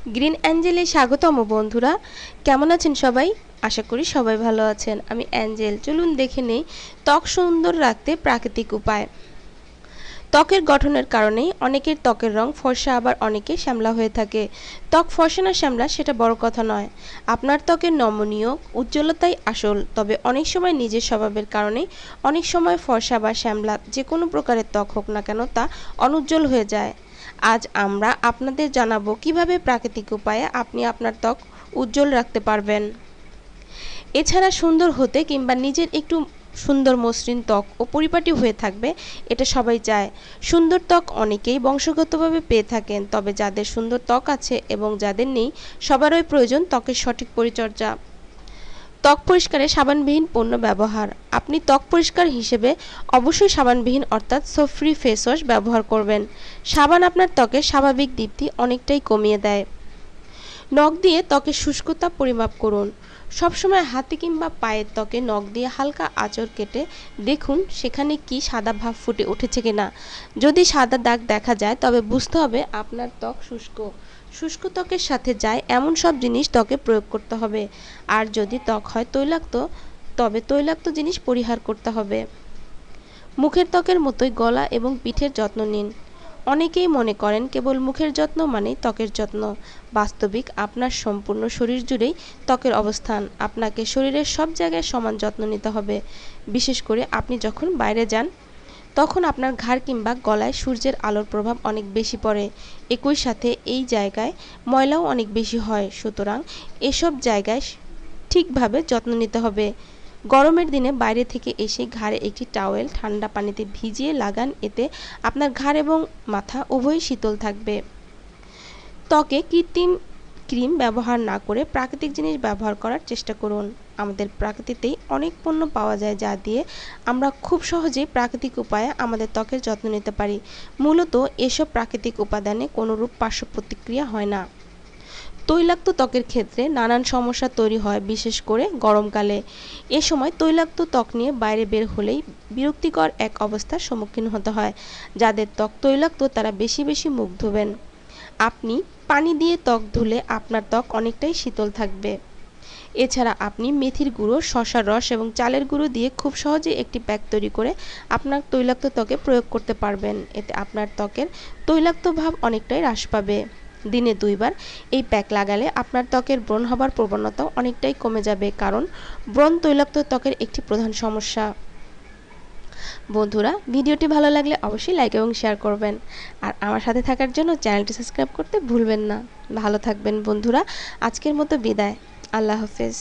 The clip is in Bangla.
গ্রিন অ্যাঞ্জেলে স্বাগতম বন্ধুরা। কেমন আছেন সবাই? আশা করি সবাই ভালো আছেন। আমি অ্যাঞ্জেল। চলুন দেখে নেই ত্বক সুন্দর রাখতে প্রাকৃতিক উপায়। ত্বকের গঠনের কারণেই অনেকের ত্বকের রং ফর্সা, আবার অনেকে শ্যামলা হয়ে থাকে। ত্বক ফর্সা না শ্যামলা সেটা বড় কথা নয়, আপনার ত্বকের নমনীয় উজ্জ্বলতাই আসল। তবে অনেক সময় নিজের স্বভাবের কারণেই অনেক সময় ফর্সা বা শ্যামলা যে কোনো প্রকারের ত্বক হোক না কেন তা অনুজ্জ্বল হয়ে যায়। আজ আমরা আপনাদের জানাবো কিভাবে প্রাকৃতিক উপায়ে আপনি আপনার ত্বক উজ্জ্বল রাখতে পারবেন। এছাড়া সুন্দর হতে কিংবা নিজের একটু সুন্দর মসৃণ ত্বক ও পরিপাটি হয়ে থাকবে, এটা সবাই চায়। সুন্দর ত্বক অনেকেই বংশগতভাবে পেয়ে থাকেন, তবে যাদের সুন্দর ত্বক আছে এবং যাদের নেই সবারই প্রয়োজন ত্বকের সঠিক পরিচর্যা। ত্বক পরিষ্কারে সাবানবিহীন পণ্য ব্যবহার। আপনি ত্বক পরিষ্কার হিসেবে অবশ্যই সাবানবিহীন অর্থাৎ সোপ ফ্রি ফেস ওয়াশ ব্যবহার করবেন। সাবান আপনার ত্বকের স্বাভাবিক দীপ্তি অনেকটাই কমিয়ে দেয়। নখ দিয়ে ত্বকের শুষ্কতা পরিমাপ করুন। সবসময় হাতে কিংবা পায়ের ত্বকে নখ দিয়ে হালকা আঁচড় কেটে দেখুন সেখানে কি সাদা ভাব ফুটে উঠেছে কিনা। যদি সাদা দাগ দেখা যায় তবে বুঝতে হবে আপনার ত্বক শুষ্ক। শুষ্ক ত্বকের সাথে যায় এমন সব জিনিস ত্বকে প্রয়োগ করতে হবে। আর যদি ত্বক হয় তৈলাক্ত, তবে তৈলাক্ত জিনিস পরিহার করতে হবে। মুখের ত্বকের মতোই গলা এবং পিঠের যত্ন নিন। অনেকেই মনে করেন কেবল মুখের যত্ন মানেই ত্বকের যত্ন। বাস্তবিক আপনার সম্পূর্ণ শরীর জুড়েই ত্বকের অবস্থান। আপনাকে শরীরের সব জায়গায় সমান যত্ন নিতে হবে। বিশেষ করে আপনি যখন বাইরে যান তখন আপনার ঘাড় কিংবা গলায় সূর্যের আলোর প্রভাব অনেক বেশি পড়ে। একই সাথে এই জায়গায় ময়লাও অনেক বেশি হয়, সুতরাং এসব জায়গায় ঠিকভাবে যত্ন নিতে হবে। গরমের দিনে বাইরে থেকে এসে ঘাড়ে একটি টাওয়েল ঠান্ডা পানিতে ভিজিয়ে লাগান, এতে আপনার ঘাড় এবং মাথা উভয়ই শীতল থাকবে। ত্বকে কৃত্রিম ক্রিম ব্যবহার না করে প্রাকৃতিক জিনিস ব্যবহার করার চেষ্টা করুন। আমাদের প্রকৃতিতেই অনেক পণ্য পাওয়া যায় যা দিয়ে আমরা খুব সহজেই প্রাকৃতিক উপায়ে আমাদের ত্বকের যত্ন নিতে পারি। মূলত এসব প্রাকৃতিক উপাদানে কোনোরূপ পার্শ্ব প্রতিক্রিয়া হয় না। তৈলাক্ত ত্বকের ক্ষেত্রে নানান সমস্যা তৈরি হয়, বিশেষ করে গরমকালে। এ সময় তৈলাক্ত ত্বক নিয়ে বাইরে বের হলেই বিরক্তিকর এক অবস্থার সম্মুখীন হতে হয়। যাদের ত্বক তৈলাক্ত তারা বেশি বেশি মুখ ধুবেন। আপনি পানি দিয়ে ত্বক ধুলে আপনার ত্বক অনেকটাই শীতল থাকবে। এছাড়া আপনি মেথির গুঁড়ো, শসার রস এবং চালের গুঁড়ো দিয়ে খুব সহজে একটি প্যাক তৈরি করে আপনার তৈলাক্ত ত্বকে প্রয়োগ করতে পারবেন। এতে আপনার ত্বকের তৈলাক্ত ভাব অনেকটাই হ্রাস পাবে। দিনে 2 বার এই প্যাক লাগালে আপনার ত্বকের ব্রণ হবার প্রবণতাও অনেকটাই কমে যাবে, কারণ ব্রণ তৈলাক্ত ত্বকের একটি প্রধান সমস্যা। বন্ধুরা, ভিডিওটি ভালো লাগলে অবশ্যই লাইক এবং শেয়ার করবেন। আর আমার সাথে থাকার জন্য চ্যানেলটি সাবস্ক্রাইব করতে ভুলবেন না। ভালো থাকবেন বন্ধুরা। আজকের মতো বিদায়। আল্লাহ হাফেজ।